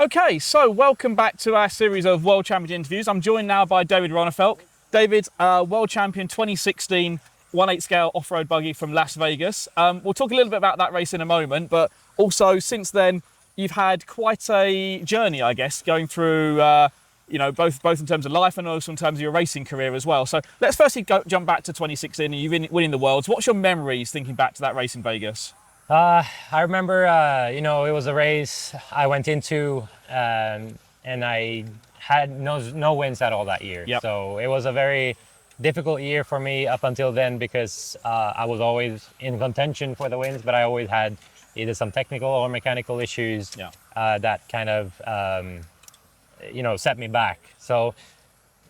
Okay, so welcome back to our series of World Champion interviews. I'm joined now by David Ronnefalk. David, World Champion 2016 1/8 scale off-road buggy from Las Vegas. We'll talk a little bit about that race in a moment, but also since then you've had quite a journey, I guess, going through both in terms of life and also in terms of your racing career as well. So let's firstly jump back to 2016 and you winning the Worlds. What's your memories thinking back to that race in Vegas? I remember, it was a race I went into and I had no wins at all that year. Yep. So it was a very difficult year for me up until then because I was always in contention for the wins, but I always had either some technical or mechanical issues that kind of, set me back. So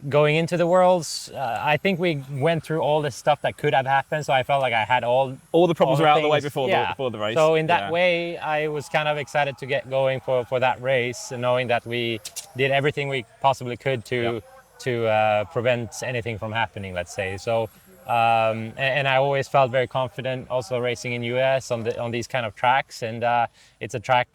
going into the Worlds, I think we went through all the stuff that could have happened. So I felt like I had all the problems were out of the way before the race. So in that way, I was kind of excited to get going for that race, and knowing that we did everything we possibly could to prevent anything from happening, let's say. So and I always felt very confident also racing in US on these kind of tracks, and it's a track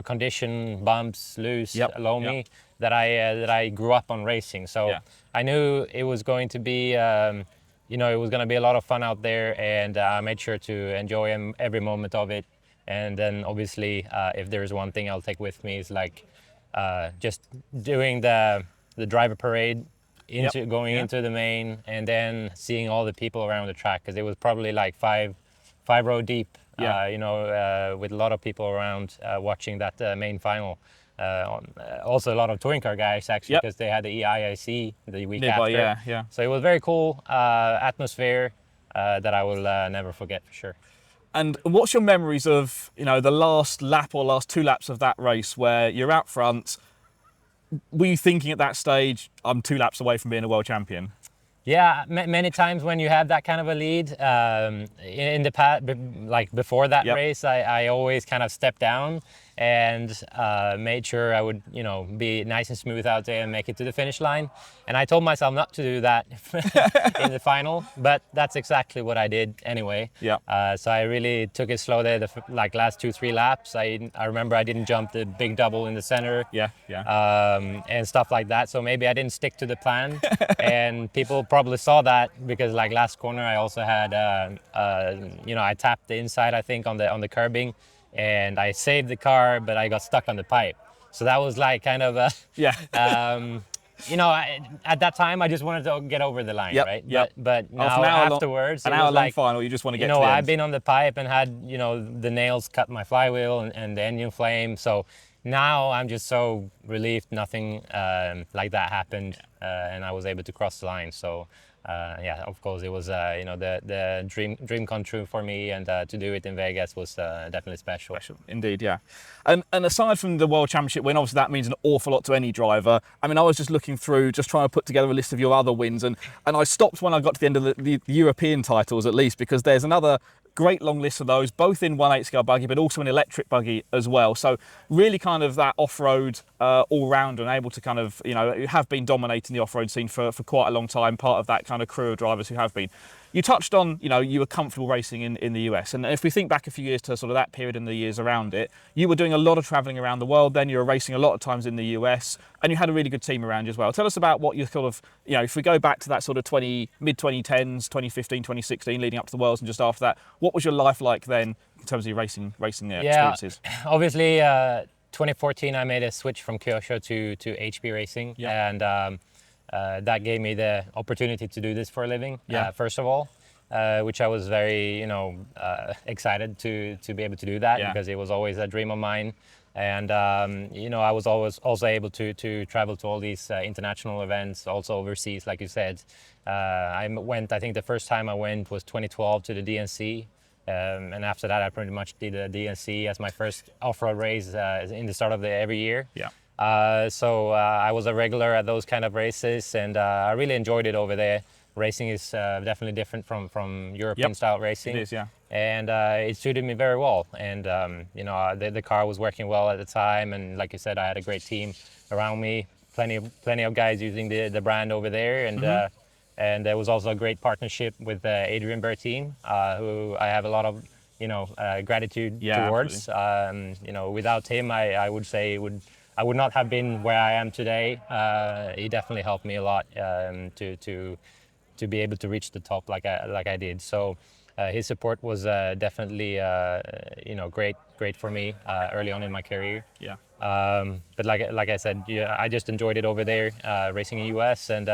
condition, bumps, loose, loamy. That I grew up on racing, so I knew it was going to be, it was going to be a lot of fun out there, and I made sure to enjoy every moment of it. And then obviously, if there is one thing I'll take with me is like just doing the driver parade into the main, and then seeing all the people around the track, because it was probably like five row deep, with a lot of people around watching that main final. Also a lot of touring car guys actually, because they had the EIIC the week after. So it was very cool atmosphere that I will never forget for sure. And what's your memories of the last lap or last two laps of that race where you're out front? Were you thinking at that stage, I'm 2 laps away from being a world champion? Yeah, many times when you have that kind of a lead, in the past, like before that race, I always kind of stepped down and made sure I would, be nice and smooth out there and make it to the finish line. And I told myself not to do that in the final, but that's exactly what I did anyway. So I really took it slow there, like last 2-3 laps. I remember I didn't jump the big double in the center. And stuff like that. So maybe I didn't stick to the plan, and people probably saw that because like last corner I also had, I tapped the inside, I think, on the curbing. And I saved the car, but I got stuck on the pipe. So that was like kind of at that time I just wanted to get over the line, right? But now afterwards, an hour long final, you just want to get to the end. I've been on the pipe and had, the nails cut my flywheel and the engine flame. So now I'm just so relieved nothing like that happened, and I was able to cross the line. So of course, it was the dream come true for me, and to do it in Vegas was definitely special. Indeed, yeah. And aside from the World Championship win, obviously that means an awful lot to any driver. I mean, I was just looking through, just trying to put together a list of your other wins, and I stopped when I got to the end of the European titles, at least, because there's another great long list of those, both in 1/8 scale buggy, but also an electric buggy as well. So really kind of that off-road all-rounder, and able to kind of, you have been dominating the off-road scene for quite a long time, part of that kind of crew of drivers who have been. You touched on, you were comfortable racing in the US. And if we think back a few years to sort of that period and the years around it, you were doing a lot of traveling around the world then. You were racing a lot of times in the US, and you had a really good team around you as well. Tell us about what you sort of, if we go back to that sort of mid-2010s, 2015, 2016, leading up to the Worlds and just after that, what was your life like then in terms of your racing experiences? Obviously, 2014, I made a switch from Kyosho to HP Racing. And that gave me the opportunity to do this for a living, first of all, which I was very, excited to be able to do that, because it was always a dream of mine. And, I was always also able to travel to all these international events, also overseas, like you said. I think the first time I went was 2012 to the DNC. And after that, I pretty much did the DNC as my first off-road race in the start of every year. So I was a regular at those kind of races, and I really enjoyed it over there. Racing is definitely different from European style racing. It is, yeah. And it suited me very well. And the car was working well at the time, and like you said, I had a great team around me. Plenty of guys using the brand over there, and there was also a great partnership with Adrian Bertine, who I have a lot of gratitude Yeah, towards. Without him, I would say I would not have been where I am today. He definitely helped me a lot to be able to reach the top like I did. So his support was definitely great for me early on in my career. Yeah. But like I said, yeah, I just enjoyed it over there racing in US, and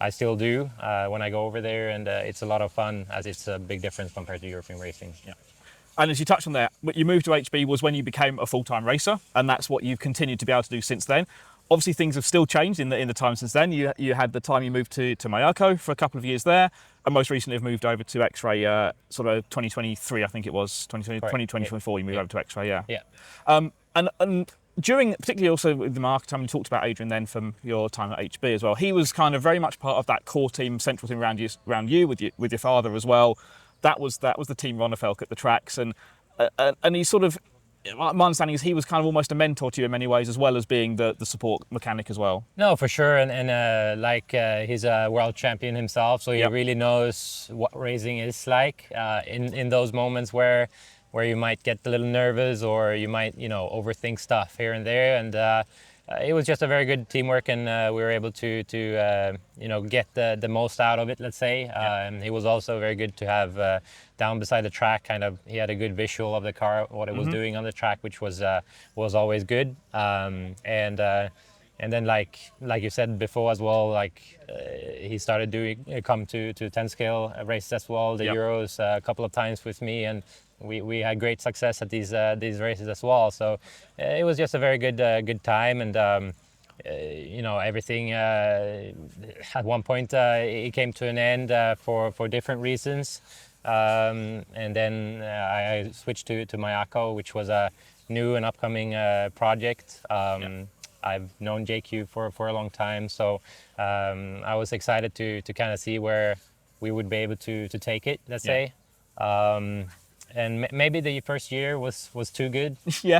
I still do when I go over there, and it's a lot of fun as it's a big difference compared to European racing. Yeah. And as you touched on there, your move to HB was when you became a full-time racer, and that's what you've continued to be able to do since then. Obviously, things have still changed in the time since then. You had the time you moved to Mallorca for a couple of years there, and most recently have moved over to XRay, sort of 2023, I think it was, 2024, you moved over to XRay, yeah. Yeah. And during, particularly also with the market time, you talked about Adrian then from your time at HB as well. He was kind of very much part of that core team, central team around you with your father as well. That was the team Ronnefalk at the tracks, and he sort of, my understanding is he was kind of almost a mentor to you in many ways, as well as being the support mechanic as well. No, for sure, and he's a world champion himself, so he really knows what racing is like in those moments where you might get a little nervous or you might overthink stuff here and there, and it was just a very good teamwork, and we were able to get the most out of it, let's say. And he was also very good to have down beside the track. Kind of, he had a good visual of the car, what it was doing on the track, which was always good. And then like you said before as well, he started come to 10 scale races as well, the Euros a couple of times with me, and we had great success at these races as well. So it was just a very good time, and everything at one point it came to an end for different reasons, and then I switched to Mallorca, which was a new and upcoming project. I've known JQ for a long time, so I was excited to kind of see where we would be able to take it, let's say. And maybe the first year was too good. We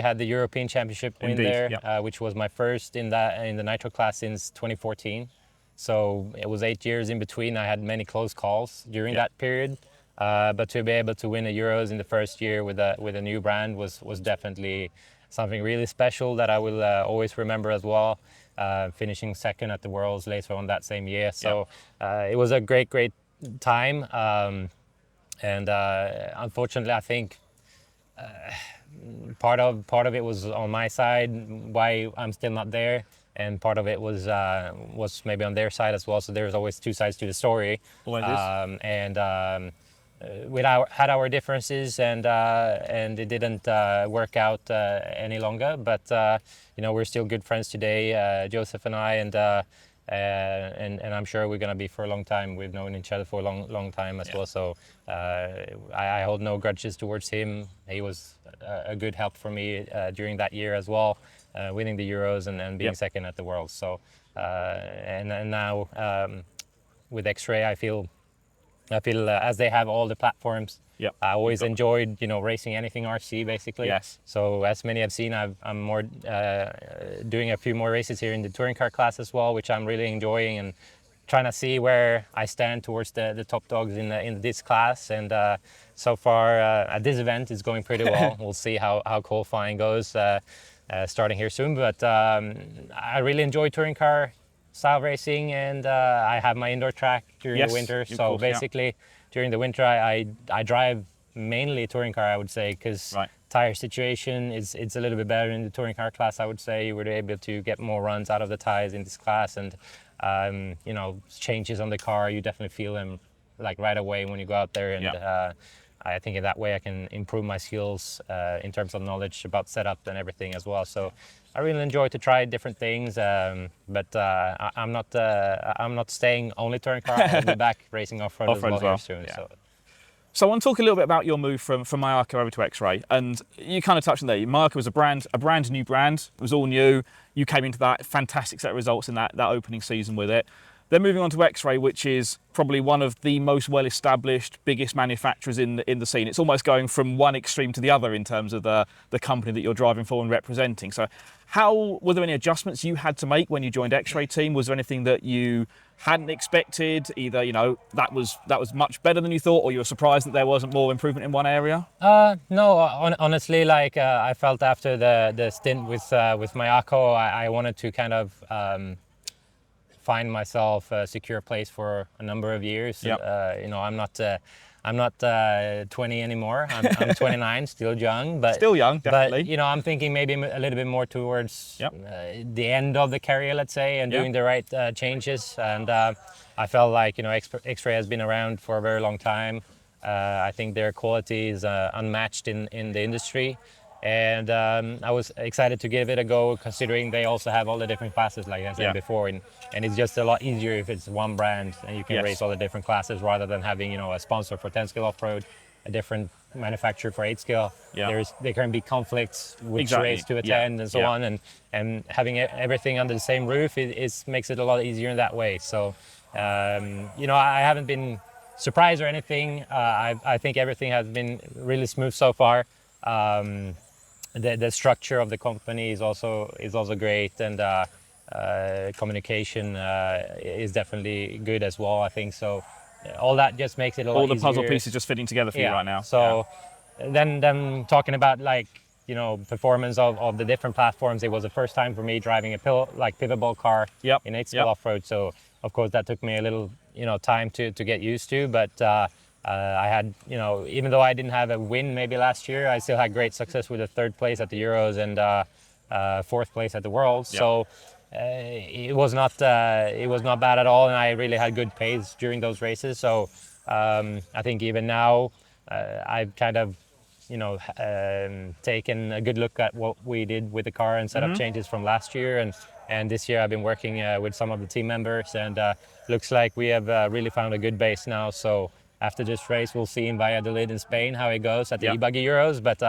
had the European Championship win there, which was my first in the Nitro class since 2014. So it was 8 years in between. I had many close calls during that period, but to be able to win a Euros in the first year with a new brand was definitely something really special that I will always remember as well. Finishing second at the Worlds later on that same year, so it was a great time, and unfortunately I think part of it was on my side, why I'm still not there, and part of it was maybe on their side as well. So there's always two sides to the story. We had our differences, and it didn't work out any longer, but we're still good friends today, Joseph and I, and I'm sure we're going to be for a long time. We've known each other for a long time as well. So I hold no grudges towards him. He was a good help for me during that year as well, winning the Euros and being second at the Worlds. So and now with XRay, I feel as they have all the platforms. I always enjoyed, racing anything RC basically. So as many have seen, I'm more doing a few more races here in the touring car class as well, which I'm really enjoying, and trying to see where I stand towards the top dogs in this class. And so far at this event, it's going pretty well. We'll see how qualifying goes starting here soon. But I really enjoy touring car style racing, and I have my indoor track during the winter. So basically, during the winter, I drive mainly touring car, I would say, because tire situation it's a little bit better in the touring car class. I would say you were able to get more runs out of the tires in this class, and changes on the car, you definitely feel them right away when you go out there. And I think in that way I can improve my skills in terms of knowledge about setup and everything as well. So I really enjoy to try different things, but I'm not staying only touring car. I'll be back racing off-road as well here soon. So I want to talk a little bit about your move from Mallorca over to XRay, and you kind of touched on there. Mallorca was a brand new brand. It was all new. You came into that fantastic set of results in that opening season with it. They're moving on to XRay, which is probably one of the most well-established, biggest manufacturers in the scene. It's almost going from one extreme to the other in terms of the company that you're driving for and representing. So were there any adjustments you had to make when you joined XRay team? Was there anything that you hadn't expected? Either, that was much better than you thought, or you were surprised that there wasn't more improvement in one area? No, honestly, like I felt after the stint with Mayako, I wanted to kind of find myself a secure place for a number of years. Yep. I'm not 20 anymore. I'm 29, still young, but still young, definitely. But I'm thinking maybe a little bit more towards Yep. The end of the career, let's say, and doing the right changes. And I felt like X-Ray has been around for a very long time. I think their quality is unmatched in the industry. And I was excited to give it a go, considering they also have all the different classes, like I said before, and it's just a lot easier if it's one brand and you can race all the different classes rather than having a sponsor for 10 scale off-road, a different manufacturer for 8 scale. There can be conflicts which race to attend and so on, and having everything under the same roof makes it a lot easier in that way. So I haven't been surprised or anything. I think everything has been really smooth so far. The structure of the company is also great, and communication is definitely good as well, I think. So all that just makes it a lot easier. All the puzzle pieces just fitting together for you right now. So then talking about performance of the different platforms, it was the first time for me driving a pivot ball car in 8 scale off-road. So of course that took me a little time to get used to, but I had, even though I didn't have a win maybe last year, I still had great success with a 3rd place at the Euros and 4th place at the Worlds. So it was not bad at all, and I really had good pace during those races. So I think even now I've kind of taken a good look at what we did with the car and set up changes from last year, and this year I've been working with some of the team members, and looks like we have really found a good base now. So after this race, we'll see in Valladolid in Spain how it goes at the Buggy Euros. But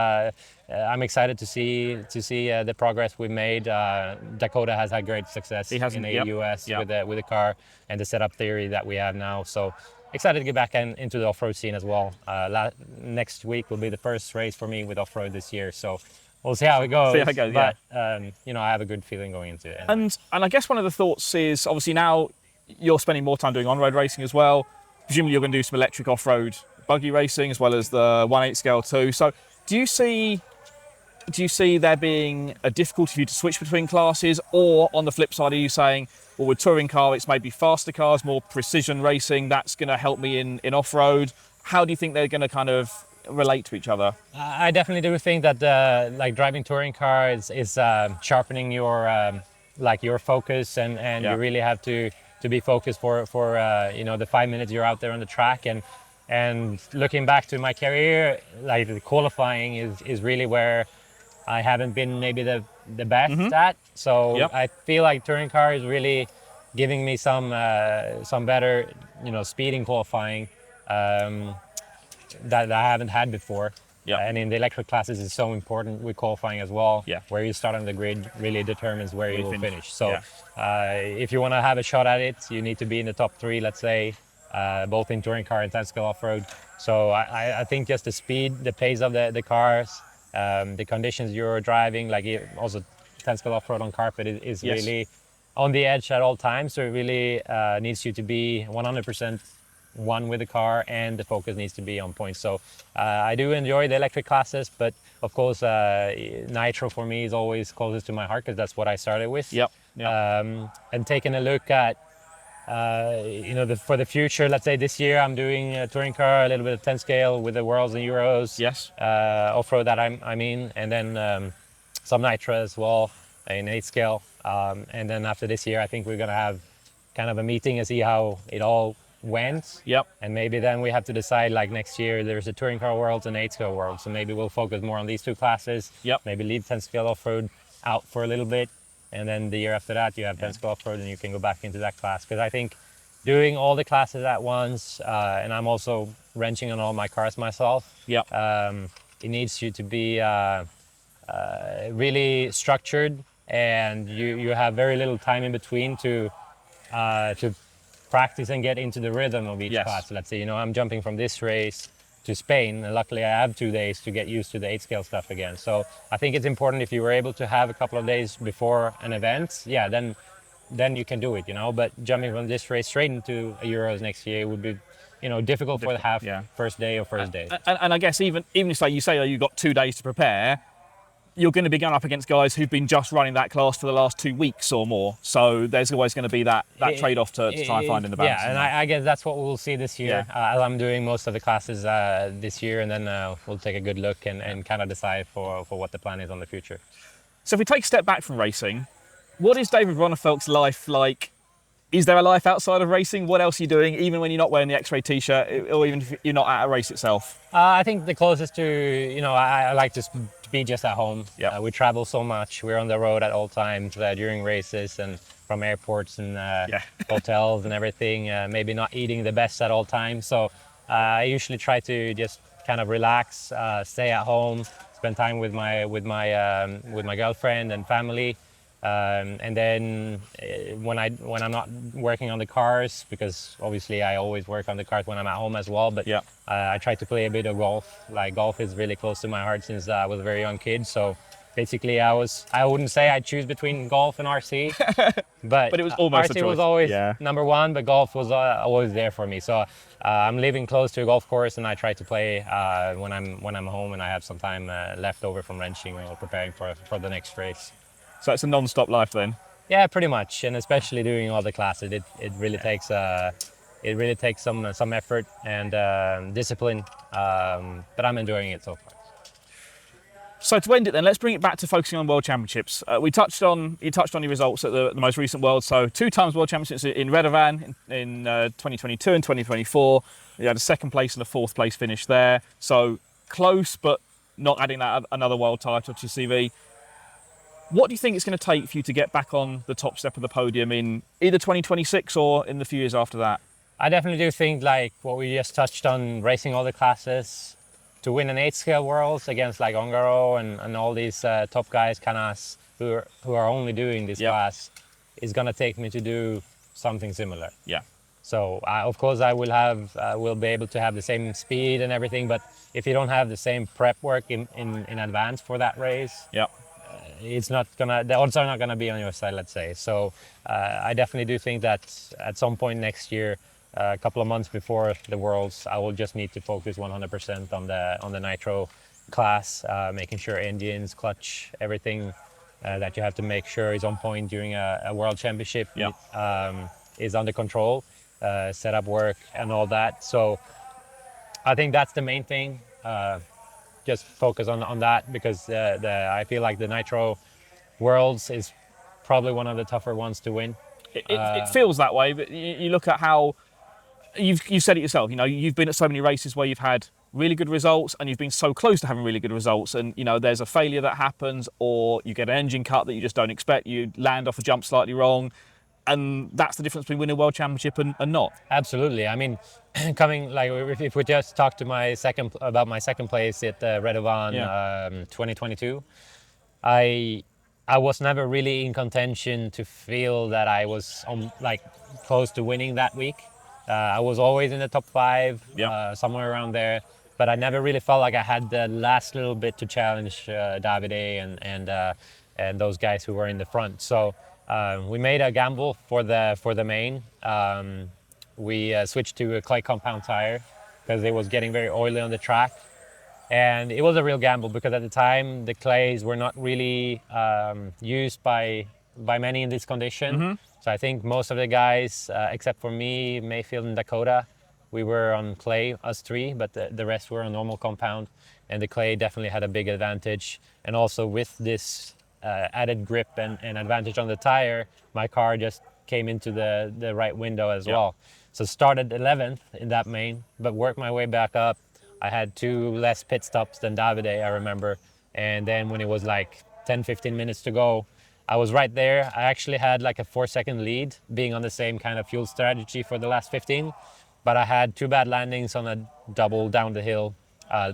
I'm excited to see the progress we've made. Dakota has had great success in the US with the car and the setup theory that we have now. So excited to get back into the off-road scene as well. Next week will be the first race for me with off-road this year. So we'll see how it goes. But I have a good feeling going into it. And I guess one of the thoughts is, obviously now you're spending more time doing on-road racing as well. Presumably you're going to do some electric off-road buggy racing as well as the 1/8 scale too. So do you see there being a difficulty for you to switch between classes, or on the flip side, are you saying, well, with touring car, it's maybe faster cars, more precision racing, that's going to help me in off-road? How do you think they're going to kind of relate to each other? I definitely do think that like driving touring car is sharpening your focus, and you really have to be focused for the 5 minutes you're out there on the track. And looking back to my career, like the qualifying is really where I haven't been maybe the best at. So I feel like touring car is really giving me some better speed in qualifying that I haven't had before. And in the electric classes, it's so important with qualifying as well. Where you start on the grid really determines where you will finish. So if you want to have a shot at it, you need to be in the top 3, let's say, both in touring car and 10 scale off-road. So I think just the speed, the pace of the cars, the conditions you're driving, like also 10 scale off-road on carpet is really on the edge at all times. So it really needs you to be 100% one with the car, and the focus needs to be on point. So I do enjoy the electric classes, but of course Nitro for me is always closest to my heart because that's what I started with. And taking a look at for the future, let's say this year I'm doing a touring car, a little bit of 10 scale with the Worlds and Euros, off-road that I'm in, and then some Nitro as well in 8 scale, and then after this year I think we're gonna have kind of a meeting and see how it all went. And maybe then we have to decide, like next year there's a touring car Worlds and 8 scale Worlds, so maybe we'll focus more on these 2 classes. Maybe leave 10 scale off-road out for a little bit, and then the year after that you have 10 scale off-road and you can go back into that class. Because I think doing all the classes at once, and I'm also wrenching on all my cars myself, it needs you to be really structured, and you have very little time in between to practice and get into the rhythm of each class. Let's say, I'm jumping from this race to Spain, and luckily I have 2 days to get used to the 8 scale stuff again. So I think it's important if you were able to have a couple of days before an event, then you can do it, But jumping from this race straight into a Euros next year would be, difficult for the first day or first day. And I guess even if you say you've got 2 days to prepare, you're going to be going up against guys who've been just running that class for the last 2 weeks or more. So there's always going to be that trade-off to try and find in the balance. Yeah, and I guess that's what we'll see this year. I'm doing most of the classes this year, and then we'll take a good look and kind of decide for what the plan is on the future. So if we take a step back from racing, what is David Ronnefalk's life like? Is there a life outside of racing? What else are you doing, even when you're not wearing the X-Ray t-shirt, or even if you're not at a race itself? I think the closest to, I like to be just at home. We travel so much. We're on the road at all times during races and from airports and hotels and everything. Maybe not eating the best at all times. So I usually try to just kind of relax, stay at home, spend time with my girlfriend and family. And then when I'm not working on the cars, because obviously I always work on the cars when I'm at home as well, but I try to play a bit of golf. Like, golf is really close to my heart since I was a very young kid. So basically I wouldn't say I choose between golf and RC, but it was almost RC was always number one, but golf was always there for me. So I'm living close to a golf course, and I try to play when I'm home and I have some time left over from wrenching or preparing for the next race. So it's a non-stop life then? Yeah, pretty much, and especially doing all the classes, it really takes some effort and discipline, but I'm enjoying it so far. So to end it then, let's bring it back to focusing on World Championships. You touched on your results at the most recent World. So 2 times World Championships in Redovan in 2022 and 2024. You had a 2nd place and a 4th place finish there. So close, but not adding that another world title to your CV. What do you think it's going to take for you to get back on the top step of the podium in either 2026 or in the few years after that? I definitely do think, like what we just touched on, racing all the classes, to win an 8 scale Worlds against like Ongaro and all these top guys, Canas, who are only doing this class, is going to take me to do something similar. Yeah. So of course I will be able to have the same speed and everything, but if you don't have the same prep work in advance for that race, the odds are not gonna be on your side, let's say. So I definitely do think that at some point next year, a couple of months before the Worlds, I will just need to focus 100% on the Nitro class, making sure engines, clutch, everything that you have to make sure is on point during a World Championship is under control, setup work and all that. So I think that's the main thing. Just focus on that, because I feel like the Nitro Worlds is probably one of the tougher ones to win. It feels that way, but you look at how you've said it yourself. You've been at so many races where you've had really good results, and you've been so close to having really good results, and there's a failure that happens, or you get an engine cut that you just don't expect. You land off a jump slightly wrong. And that's the difference between winning a World Championship and not. Absolutely. I mean, if we just talk to my second place at Redovan 2022, I was never really in contention to feel that I was close to winning that week. I was always in the top 5, somewhere around there, but I never really felt like I had the last little bit to challenge Davide and those guys who were in the front. So. We made a gamble for the main. We switched to a clay compound tire because it was getting very oily on the track, and it was a real gamble because at the time the clays were not really used by many in this condition. Mm-hmm. So I think most of the guys, except for me, Mayfield and Dakota, we were on clay, us 3, but the rest were on normal compound, and the clay definitely had a big advantage. And also with this added grip and advantage on the tire, my car just came into the right window as well. So started 11th in that main, but worked my way back up. I had 2 less pit stops than Davide, I remember. And then when it was like 10-15 minutes to go, I was right there. I actually had like a 4-second lead, being on the same kind of fuel strategy for the last 15. But I had 2 bad landings on a double down the hill,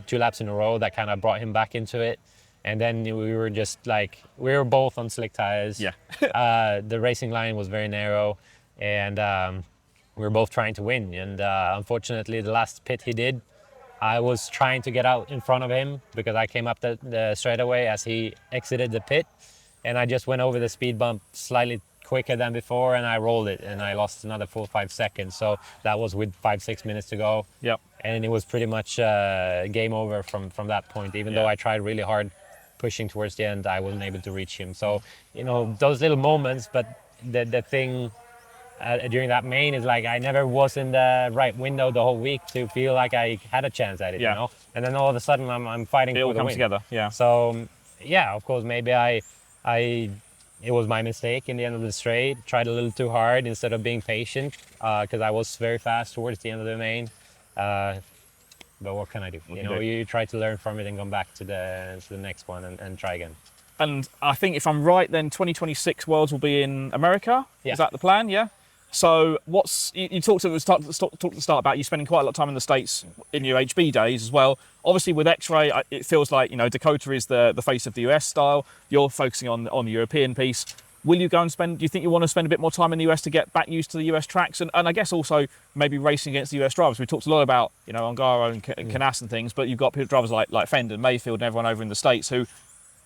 2 laps in a row that kind of brought him back into it. And then we were both on slick tires. Yeah. The racing line was very narrow, and we were both trying to win. And unfortunately, the last pit he did, I was trying to get out in front of him because I came up the straightaway as he exited the pit, and I just went over the speed bump slightly quicker than before, and I rolled it, and I lost another full 5 seconds. So that was with 5-6 minutes to go. Yep. And it was pretty much game over from that point. Even though I tried really hard pushing towards the end, I wasn't able to reach him. So, you know, those little moments, but the thing during that main is like I never was in the right window the whole week to feel like I had a chance at it, you know? And then all of a sudden I'm fighting for the win. It all comes together, yeah. So, yeah, of course, maybe it was my mistake in the end of the straight. Tried a little too hard instead of being patient because I was very fast towards the end of the main. But what can I do? You try to learn from it and come back to the next one and try again. And I think if I'm right, then 2026 Worlds will be in America. Yeah. Is that the plan? Yeah. So you talked at the start about you spending quite a lot of time in the States in your HB days as well. Obviously with X-Ray, it feels like, you know, Dakota is the face of the US style. You're focusing on the European piece. Will you go and do you think you want to spend a bit more time in the US to get back used to the US tracks? And I guess also maybe racing against the US drivers. We talked a lot about, you know, Ongaro and Canas and things, but you've got drivers like Fend and Mayfield and everyone over in the States who,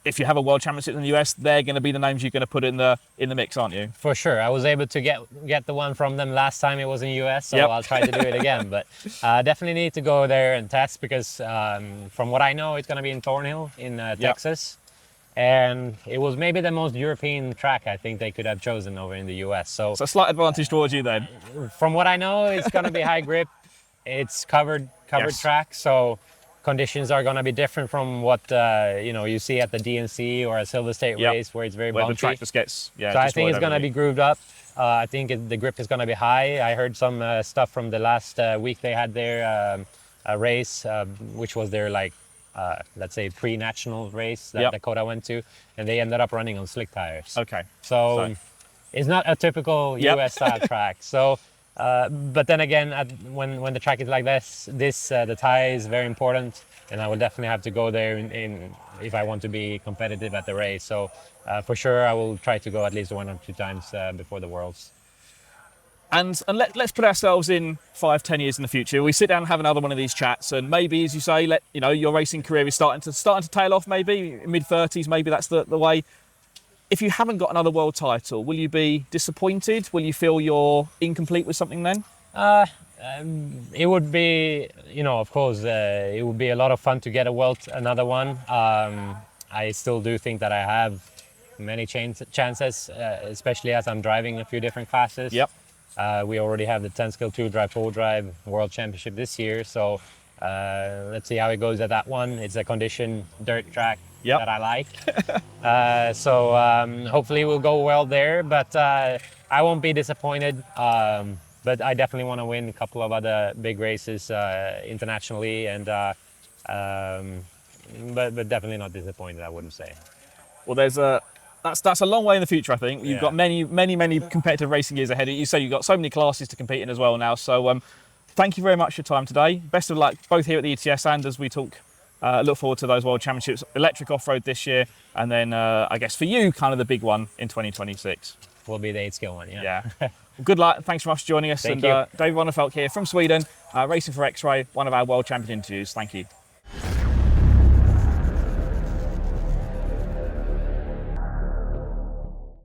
if you have a world championship in the US, they're going to be the names you're going to put in the mix, aren't you? For sure. I was able to get the one from them last time it was in US, so I'll try to do it again. But definitely need to go there and test because from what I know, it's going to be in Thornhill in Texas. And it was maybe the most European track I think they could have chosen over in the US. So a slight advantage towards you then. From what I know, it's going to be high grip. It's covered track, so conditions are going to be different from what you see at the DNC or a Silver State race where it's very bumpy. The track just gets so I think it's going to be grooved up. I think the grip is going to be high. I heard some stuff from the last week they had their race, which was their let's say pre-national race that Dakota went to, and they ended up running on slick tires. Okay. So it's not a typical US style track. So. But then again, when the track is like this, the tie is very important, and I will definitely have to go there if I want to be competitive at the race. So for sure, I will try to go at least 1 or 2 times before the Worlds. And let's put ourselves in 5-10 years in the future. We sit down and have another one of these chats, and maybe, as you say, your racing career is starting to tail off. Maybe mid-30s, maybe that's the way. If you haven't got another world title, will you be disappointed? Will you feel you're incomplete with something then? It would be, of course, it would be a lot of fun to get another one. I still do think that I have many chances, especially as I'm driving a few different classes. Yep. We already have the 10 Skill 2 Drive 4 Drive World Championship this year, so let's see how it goes at that one. It's a conditioned dirt track that I like. So hopefully we'll go well there, but I won't be disappointed. But I definitely want to win a couple of other big races internationally, and but definitely not disappointed, I wouldn't say. Well, that's a long way in the future, I think. You've got many competitive racing years ahead. You say you've got so many classes to compete in as well now. So thank you very much for your time today. Best of luck both here at the ETS and as we talk. Look forward to those World Championships, electric off-road this year, and then I guess for you, kind of the big one in 2026. Will be the 8-skill one, yeah. Well, good luck. Thanks very much for joining us. Thank you. David Ronnefalk here from Sweden, racing for X-Ray, one of our World Champion interviews. Thank you.